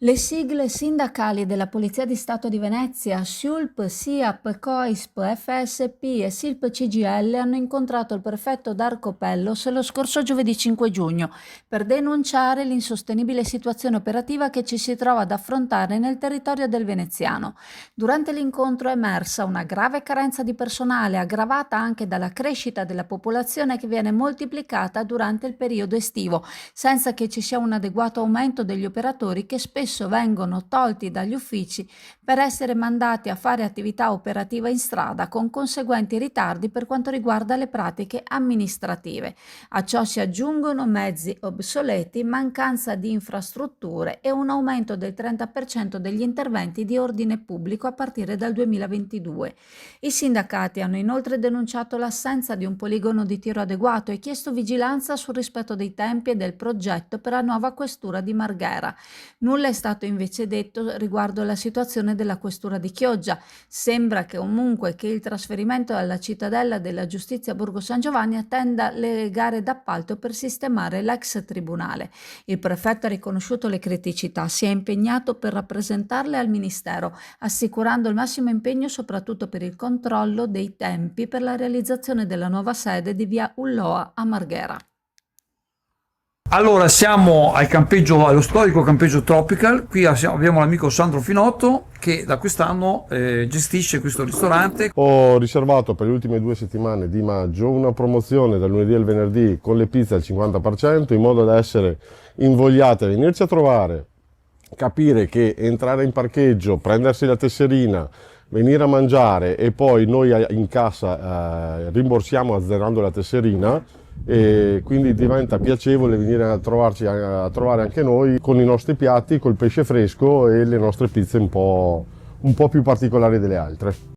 Le sigle sindacali della Polizia di Stato di Venezia, SIULP, SIAP, COISP, FSP e SILP CGL hanno incontrato il prefetto Darco Pellos lo scorso giovedì 5 giugno per denunciare l'insostenibile situazione operativa che ci si trova ad affrontare nel territorio del veneziano. Durante l'incontro è emersa una grave carenza di personale, aggravata anche dalla crescita della popolazione che viene moltiplicata durante il periodo estivo, senza che ci sia un adeguato aumento degli operatori che spesso vengono tolti dagli uffici per essere mandati a fare attività operativa in strada, con conseguenti ritardi per quanto riguarda le pratiche amministrative. A ciò si aggiungono mezzi obsoleti, mancanza di infrastrutture e un aumento del 30% degli interventi di ordine pubblico a partire dal 2022. I sindacati hanno inoltre denunciato l'assenza di un poligono di tiro adeguato e chiesto vigilanza sul rispetto dei tempi e del progetto per la nuova questura di Marghera. Nulla è stato invece detto riguardo alla situazione della questura di Chioggia. Sembra che comunque che il trasferimento alla cittadella della giustizia Borgo San Giovanni attenda le gare d'appalto per sistemare l'ex tribunale. Il prefetto ha riconosciuto le criticità, si è impegnato per rappresentarle al Ministero, assicurando il massimo impegno soprattutto per il controllo dei tempi per la realizzazione della nuova sede di via Ulloa a Marghera. Allora, siamo al campeggio, allo storico campeggio Tropical. Qui abbiamo l'amico Sandro Finotto che da quest'anno gestisce questo ristorante. Ho riservato per le ultime 2 settimane di maggio una promozione dal lunedì al venerdì con le pizze al 50%, in modo da essere invogliate a venirci a trovare, capire che entrare in parcheggio, prendersi la tesserina, venire a mangiare e poi noi in cassa rimborsiamo azzerando la tesserina, e quindi diventa piacevole venire a trovare anche noi con i nostri piatti, col pesce fresco e le nostre pizze un po' più particolari delle altre.